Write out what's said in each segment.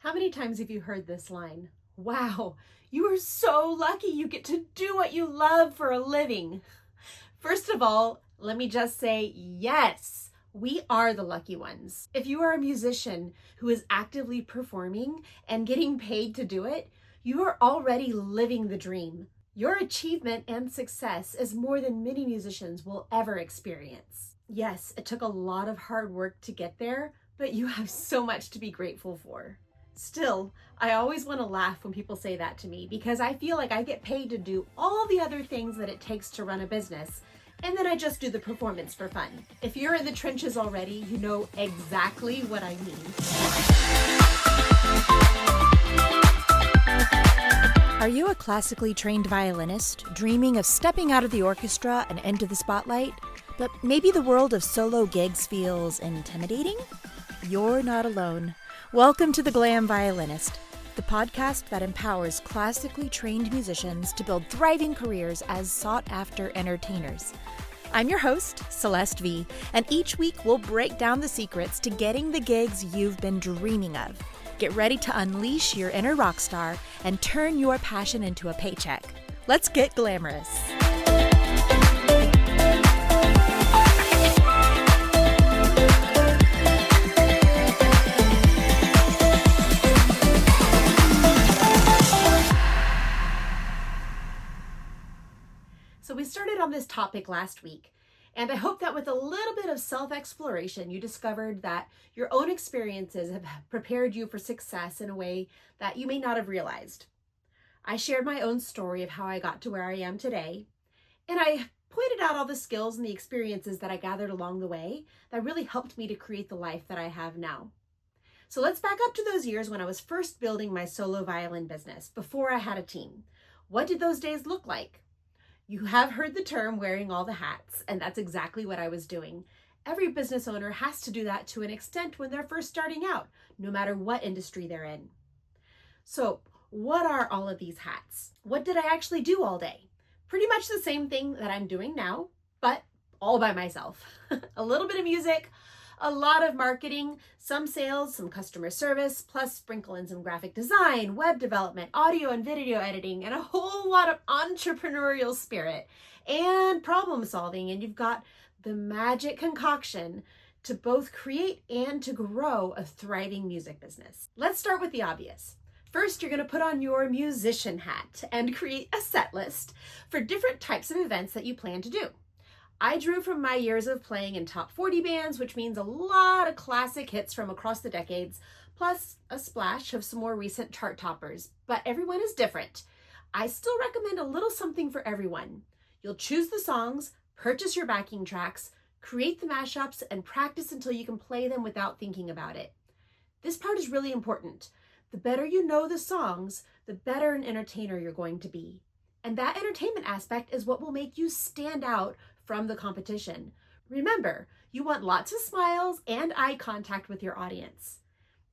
How many times have you heard this line? Wow, you are so lucky you get to do what you love for a living. First of all, let me just say, yes, we are the lucky ones. If you are a musician who is actively performing and getting paid to do it, you are already living the dream. Your achievement and success is more than many musicians will ever experience. Yes, it took a lot of hard work to get there, but you have so much to be grateful for. Still, I always want to laugh when people say that to me because I feel like I get paid to do all the other things that it takes to run a business, and then I just do the performance for fun. If you're in the trenches already, you know exactly what I mean. Are you a classically trained violinist dreaming of stepping out of the orchestra and into the spotlight, but maybe the world of solo gigs feels intimidating? You're not alone. Welcome to the Glam Violinist, the podcast that empowers classically trained musicians to build thriving careers as sought-after entertainers. I'm your host, Celeste V, and each week we'll break down the secrets to getting the gigs you've been dreaming of. Get ready to unleash your inner rock star and turn your passion into a paycheck. Let's get glamorous. So we started on this topic last week, and I hope that with a little bit of self-exploration, you discovered that your own experiences have prepared you for success in a way that you may not have realized. I shared my own story of how I got to where I am today, and I pointed out all the skills and the experiences that I gathered along the way that really helped me to create the life that I have now. So let's back up to those years when I was first building my solo violin business, before I had a team. What did those days look like? You have heard the term wearing all the hats, and that's exactly what I was doing. Every business owner has to do that to an extent when they're first starting out, no matter what industry they're in. So, what are all of these hats? What did I actually do all day? Pretty much the same thing that I'm doing now, but all by myself. A little bit of music, a lot of marketing, some sales, some customer service, plus sprinkle in some graphic design, web development, audio and video editing, and a whole lot of entrepreneurial spirit and problem solving. And you've got the magic concoction to both create and to grow a thriving music business. Let's start with the obvious. First, you're going to put on your musician hat and create a set list for different types of events that you plan to do. I drew from my years of playing in top 40 bands, which means a lot of classic hits from across the decades, plus a splash of some more recent chart toppers. But everyone is different. I still recommend a little something for everyone. You'll choose the songs, purchase your backing tracks, create the mashups, and practice until you can play them without thinking about it. This part is really important. The better you know the songs, the better an entertainer you're going to be. And that entertainment aspect is what will make you stand out from the competition. Remember, you want lots of smiles and eye contact with your audience.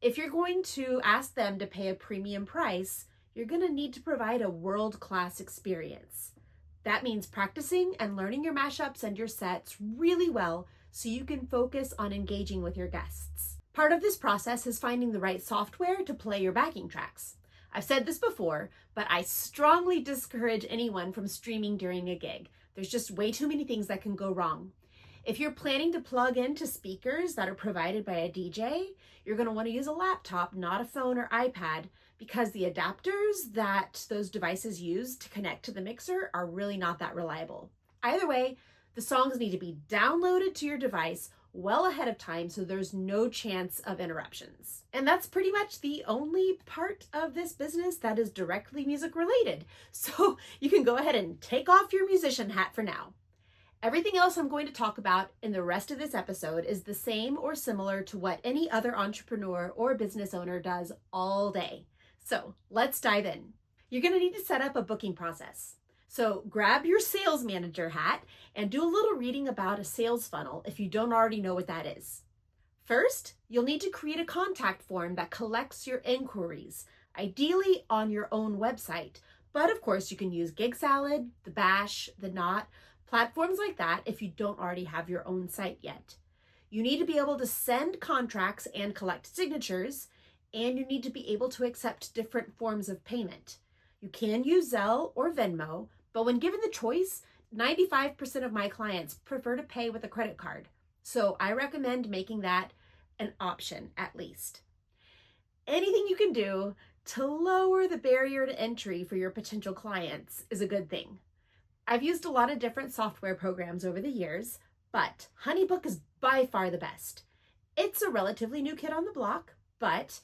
If you're going to ask them to pay a premium price, you're going to need to provide a world-class experience. That means practicing and learning your mashups and your sets really well so you can focus on engaging with your guests. Part of this process is finding the right software to play your backing tracks. I've said this before, but I strongly discourage anyone from streaming during a gig. There's just way too many things that can go wrong. If you're planning to plug into speakers that are provided by a DJ, you're going to want to use a laptop, not a phone or iPad, because the adapters that those devices use to connect to the mixer are really not that reliable. Either way, the songs need to be downloaded to your device well ahead of time so there's no chance of interruptions. And that's pretty much the only part of this business that is directly music related. So you can go ahead and take off your musician hat for now. Everything else I'm going to talk about in the rest of this episode is the same or similar to what any other entrepreneur or business owner does all day. So let's dive in. You're going to need to set up a booking process. So grab your sales manager hat and do a little reading about a sales funnel if you don't already know what that is. First, you'll need to create a contact form that collects your inquiries, ideally on your own website. But of course, you can use Gig Salad, The Bash, The Knot, platforms like that if you don't already have your own site yet. You need to be able to send contracts and collect signatures, and you need to be able to accept different forms of payment. You can use Zelle or Venmo, but when given the choice, 95% of my clients prefer to pay with a credit card. So I recommend making that an option at least. Anything you can do to lower the barrier to entry for your potential clients is a good thing. I've used a lot of different software programs over the years, but HoneyBook is by far the best. It's a relatively new kid on the block, but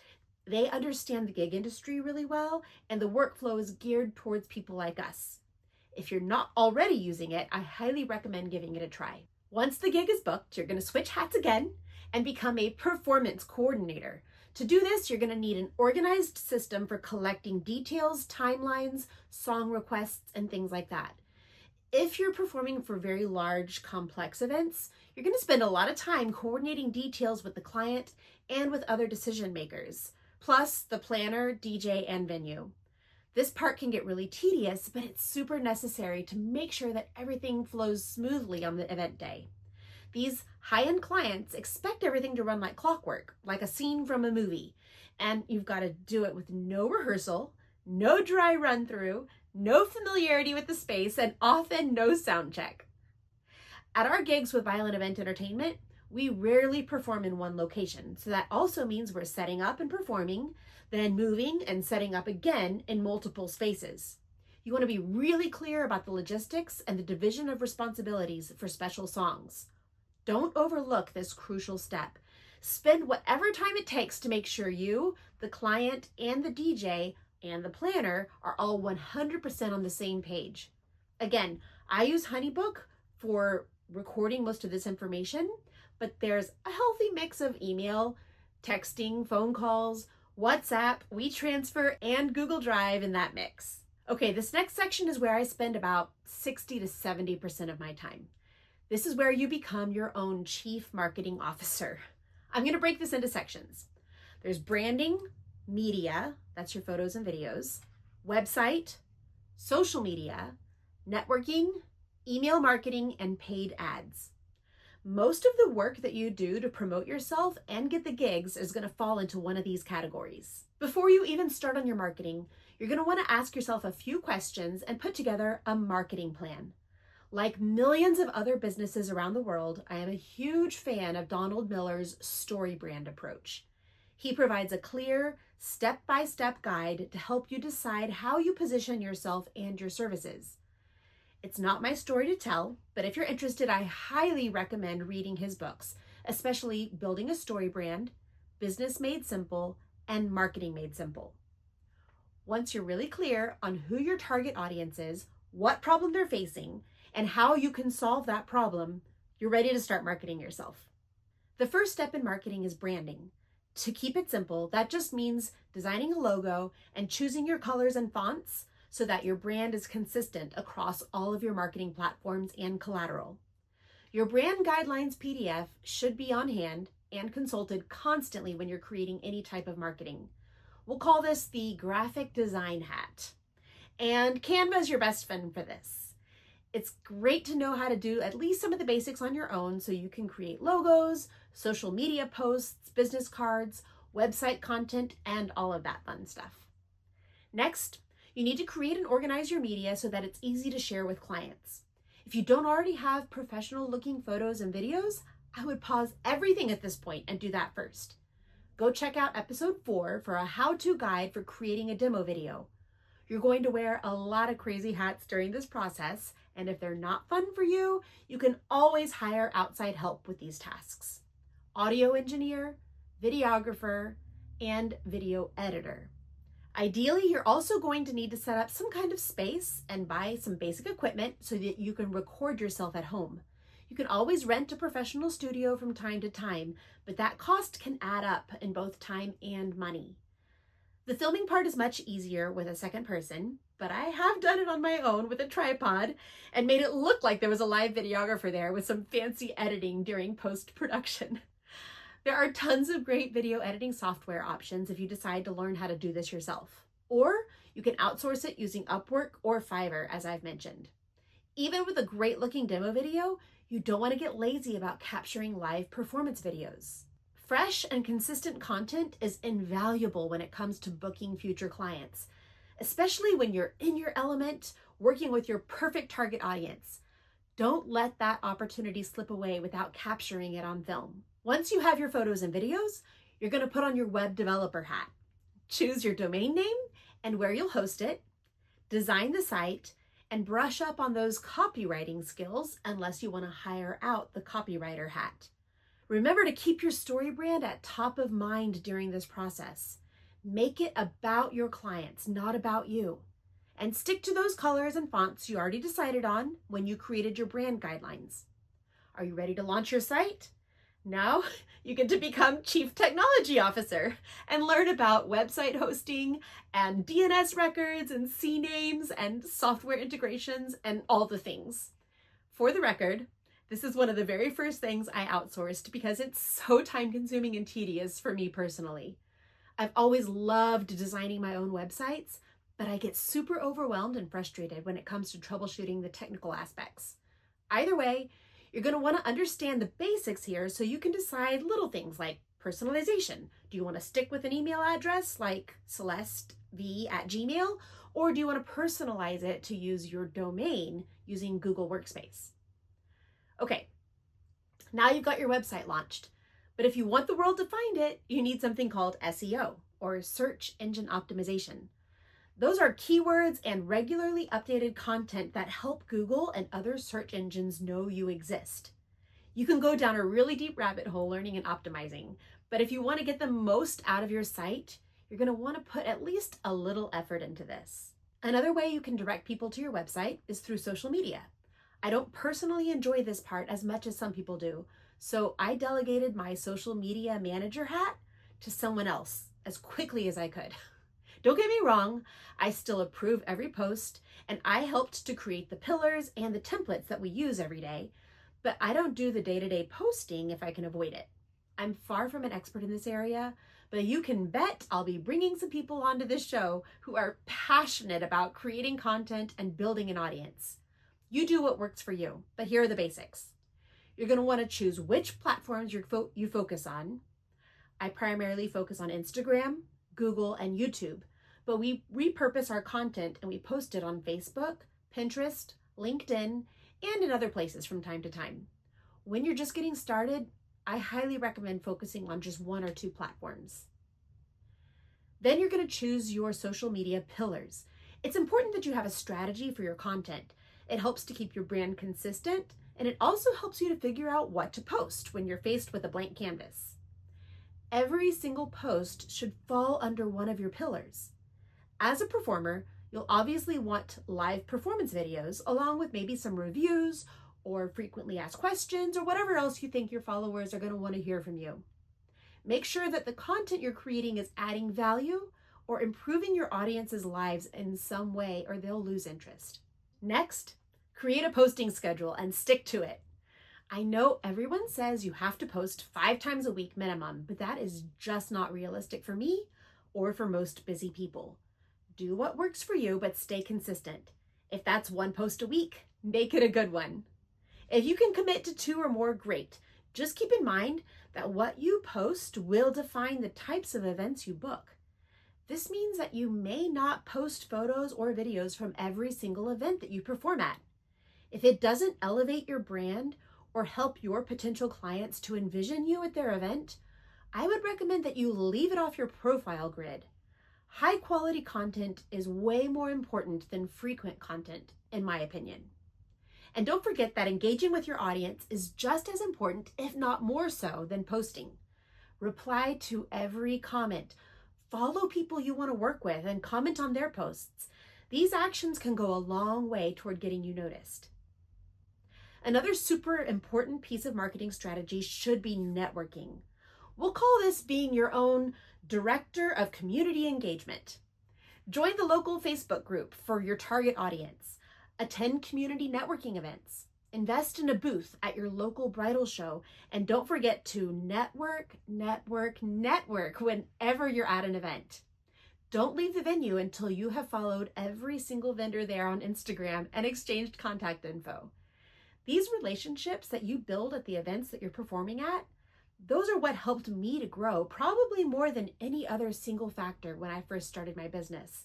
they understand the gig industry really well, and the workflow is geared towards people like us. If you're not already using it, I highly recommend giving it a try. Once the gig is booked, you're going to switch hats again and become a performance coordinator. To do this, you're going to need an organized system for collecting details, timelines, song requests, and things like that. If you're performing for very large, complex events, you're going to spend a lot of time coordinating details with the client and with other decision makers, plus the planner, DJ, and venue. This part can get really tedious, but it's super necessary to make sure that everything flows smoothly on the event day. These high-end clients expect everything to run like clockwork, like a scene from a movie, and you've got to do it with no rehearsal, no dry run-through, no familiarity with the space, and often no sound check. At our gigs with Violent Event Entertainment, we rarely perform in one location, so that also means we're setting up and performing, then moving and setting up again in multiple spaces. You want to be really clear about the logistics and the division of responsibilities for special songs. Don't overlook this crucial step. Spend whatever time it takes to make sure you, the client, and the DJ and the planner are all 100% on the same page. Again, I use HoneyBook for recording most of this information, but there's a healthy mix of email, texting, phone calls, WhatsApp, WeTransfer, and Google Drive in that mix. Okay, this next section is where I spend about 60 to 70% of my time. This is where you become your own chief marketing officer. I'm going to break this into sections. There's branding, media, that's your photos and videos, website, social media, networking, email marketing, and paid ads. Most of the work that you do to promote yourself and get the gigs is going to fall into one of these categories. Before you even start on your marketing, you're going to want to ask yourself a few questions and put together a marketing plan. Like millions of other businesses around the world, I am a huge fan of Donald Miller's story brand approach. He provides a clear, step-by-step guide to help you decide how you position yourself and your services. It's not my story to tell, but if you're interested, I highly recommend reading his books, especially Building a Story Brand, Business Made Simple, and Marketing Made Simple. Once you're really clear on who your target audience is, what problem they're facing, and how you can solve that problem, you're ready to start marketing yourself. The first step in marketing is branding. To keep it simple, that just means designing a logo and choosing your colors and fonts so that your brand is consistent across all of your marketing platforms and collateral. Your brand guidelines PDF should be on hand and consulted constantly when you're creating any type of marketing. We'll call this the graphic design hat. And Canva is your best friend for this. It's great to know how to do at least some of the basics on your own so you can create logos, social media posts, business cards, website content, and all of that fun stuff. Next, you need to create and organize your media so that it's easy to share with clients. If you don't already have professional looking photos and videos, I would pause everything at this point and do that first. Go check out episode 4 for a how-to guide for creating a demo video. You're going to wear a lot of crazy hats during this process, and if they're not fun for you, you can always hire outside help with these tasks. Audio engineer, videographer, and video editor. Ideally, you're also going to need to set up some kind of space and buy some basic equipment so that you can record yourself at home. You can always rent a professional studio from time to time, but that cost can add up in both time and money. The filming part is much easier with a second person, but I have done it on my own with a tripod and made it look like there was a live videographer there with some fancy editing during post-production. There are tons of great video editing software options if you decide to learn how to do this yourself. Or you can outsource it using Upwork or Fiverr, as I've mentioned. Even with a great looking demo video, you don't want to get lazy about capturing live performance videos. Fresh and consistent content is invaluable when it comes to booking future clients, especially when you're in your element, working with your perfect target audience. Don't let that opportunity slip away without capturing it on film. Once you have your photos and videos, you're going to put on your web developer hat. Choose your domain name and where you'll host it, design the site, and brush up on those copywriting skills unless you want to hire out the copywriter hat. Remember to keep your story brand at top of mind during this process. Make it about your clients, not about you. And stick to those colors and fonts you already decided on when you created your brand guidelines. Are you ready to launch your site? Now you get to become Chief Technology Officer and learn about website hosting and DNS records and CNAMEs and software integrations and all the things. For the record, this is one of the very first things I outsourced because it's so time-consuming and tedious for me personally. I've always loved designing my own websites, but I get super overwhelmed and frustrated when it comes to troubleshooting the technical aspects. Either way, you're going to want to understand the basics here so you can decide little things like personalization. Do you want to stick with an email address like celestev@gmail, or do you want to personalize it to use your domain using Google Workspace? Okay, now you've got your website launched, but if you want the world to find it, you need something called SEO, or search engine optimization. Those are keywords and regularly updated content that help Google and other search engines know you exist. You can go down a really deep rabbit hole learning and optimizing, but if you want to get the most out of your site, you're going to want to put at least a little effort into this. Another way you can direct people to your website is through social media. I don't personally enjoy this part as much as some people do, so I delegated my social media manager hat to someone else as quickly as I could. Don't get me wrong, I still approve every post, and I helped to create the pillars and the templates that we use every day, but I don't do the day-to-day posting if I can avoid it. I'm far from an expert in this area, but you can bet I'll be bringing some people onto this show who are passionate about creating content and building an audience. You do what works for you, but here are the basics. You're going to want to choose which platforms you focus on. I primarily focus on Instagram, Google, and YouTube, but we repurpose our content and we post it on Facebook, Pinterest, LinkedIn, and in other places from time to time. When you're just getting started, I highly recommend focusing on just one or two platforms. Then you're going to choose your social media pillars. It's important that you have a strategy for your content. It helps to keep your brand consistent, and it also helps you to figure out what to post when you're faced with a blank canvas. Every single post should fall under one of your pillars. As a performer, you'll obviously want live performance videos along with maybe some reviews or frequently asked questions or whatever else you think your followers are going to want to hear from you. Make sure that the content you're creating is adding value or improving your audience's lives in some way, or they'll lose interest. Next, create a posting schedule and stick to it. I know everyone says you have to post 5 times a week minimum, but that is just not realistic for me or for most busy people. Do what works for you, but stay consistent. If that's 1 post a week, make it a good one. If you can commit to 2 or more, great. Just keep in mind that what you post will define the types of events you book. This means that you may not post photos or videos from every single event that you perform at. If it doesn't elevate your brand or help your potential clients to envision you at their event, I would recommend that you leave it off your profile grid. High quality content is way more important than frequent content, in my opinion. And don't forget that engaging with your audience is just as important, if not more so, than posting. Reply to every comment. Follow people you want to work with and comment on their posts. These actions can go a long way toward getting you noticed. Another super important piece of marketing strategy should be networking. We'll call this being your own director of community engagement. Join the local Facebook group for your target audience. Attend community networking events. Invest in a booth at your local bridal show. And don't forget to network whenever you're at an event. Don't leave the venue until you have followed every single vendor there on Instagram and exchanged contact info. These relationships that you build at the events that you're performing at, Those are what helped me to grow, probably more than any other single factor when I first started my business.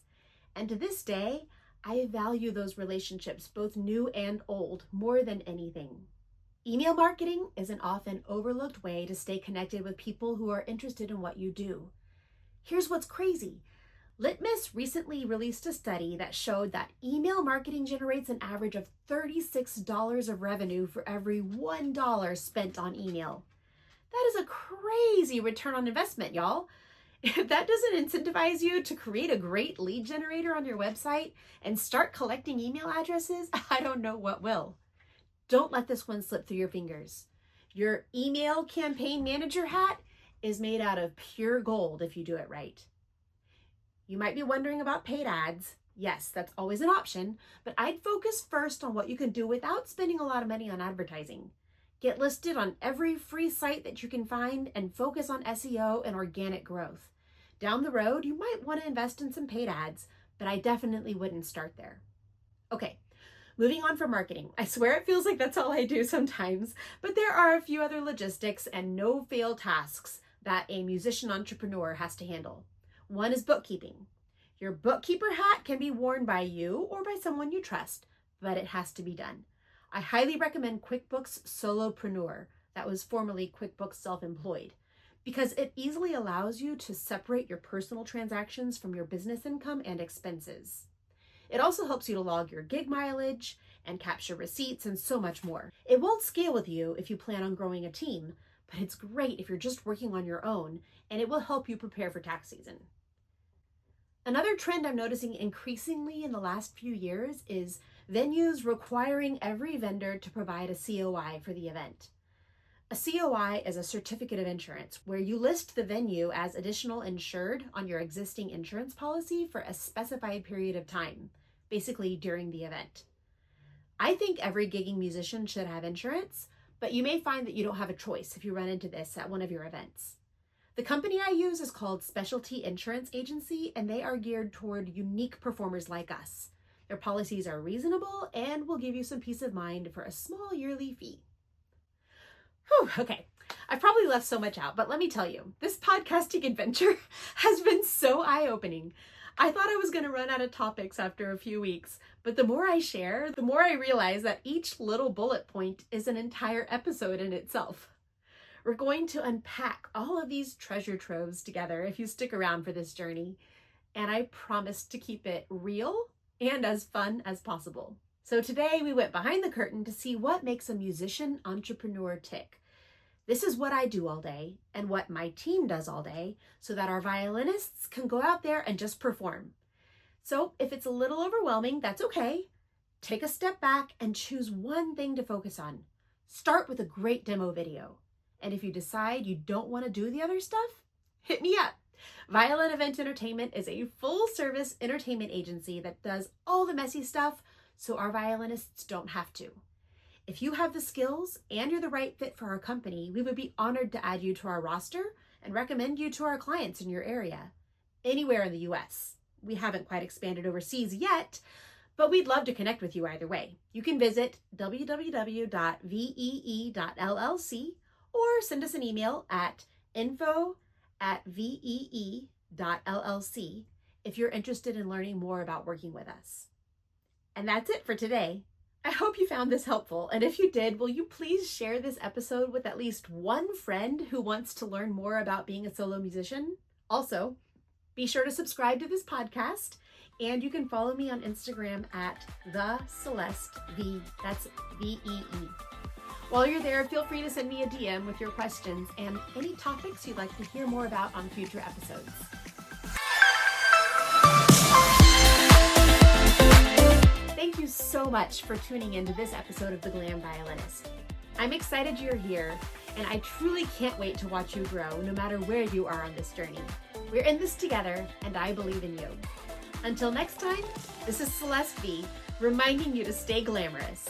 And to this day, I value those relationships, both new and old, more than anything. Email marketing is an often overlooked way to stay connected with people who are interested in what you do. Here's what's crazy. Litmus recently released a study that showed that email marketing generates an average of $36 of revenue for every $1 spent on email. That is a crazy return on investment, y'all. If that doesn't incentivize you to create a great lead generator on your website and start collecting email addresses, I don't know what will. Don't let this one slip through your fingers. Your email campaign manager hat is made out of pure gold if you do it right. You might be wondering about paid ads. Yes, that's always an option, but I'd focus first on what you can do without spending a lot of money on advertising. Get listed on every free site that you can find and focus on SEO and organic growth. Down the road, you might want to invest in some paid ads, but I definitely wouldn't start there. Okay, moving on from marketing. I swear it feels like that's all I do sometimes, but there are a few other logistics and no-fail tasks that a musician entrepreneur has to handle. One is bookkeeping. Your bookkeeper hat can be worn by you or by someone you trust, but it has to be done. I highly recommend QuickBooks Solopreneur, that was formerly QuickBooks Self-Employed, because it easily allows you to separate your personal transactions from your business income and expenses. It also helps you to log your gig mileage and capture receipts and so much more. It won't scale with you if you plan on growing a team, but it's great if you're just working on your own, and it will help you prepare for tax season. Another trend I'm noticing increasingly in the last few years is venues requiring every vendor to provide a COI for the event. A COI is a certificate of insurance where you list the venue as additional insured on your existing insurance policy for a specified period of time, basically during the event. I think every gigging musician should have insurance, but you may find that you don't have a choice if you run into this at one of your events. The company I use is called Specialty Insurance Agency, and they are geared toward unique performers like us. Their policies are reasonable and will give you some peace of mind for a small yearly fee. Whew, okay, I've probably left so much out, but let me tell you, this podcasting adventure has been so eye-opening. I thought I was going to run out of topics after a few weeks, but the more I share, the more I realize that each little bullet point is an entire episode in itself. We're going to unpack all of these treasure troves together if you stick around for this journey, and I promise to keep it real and as fun as possible. So today we went behind the curtain to see what makes a musician entrepreneur tick. This is what I do all day and what my team does all day so that our violinists can go out there and just perform. So if it's a little overwhelming, that's okay. Take a step back and choose one thing to focus on. Start with a great demo video. And if you decide you don't want to do the other stuff, hit me up. Violin Event Entertainment is a full-service entertainment agency that does all the messy stuff so our violinists don't have to. If you have the skills and you're the right fit for our company, we would be honored to add you to our roster and recommend you to our clients in your area, anywhere in the US. We haven't quite expanded overseas yet, but we'd love to connect with you either way. You can visit www.vee.llc or send us an email at info@vee.llc if you're interested in learning more about working with us. And that's it for today. I hope you found this helpful, and if you did, will you please share this episode with at least one friend who wants to learn more about being a solo musician? Also, be sure to subscribe to this podcast, and you can follow me on Instagram at @thecelestev. That's VEE. While you're there, feel free to send me a DM with your questions and any topics you'd like to hear more about on future episodes. Thank you so much for tuning into this episode of The Glam Violinist. I'm excited you're here, and I truly can't wait to watch you grow no matter where you are on this journey. We're in this together, and I believe in you. Until next time, this is Celeste V, reminding you to stay glamorous.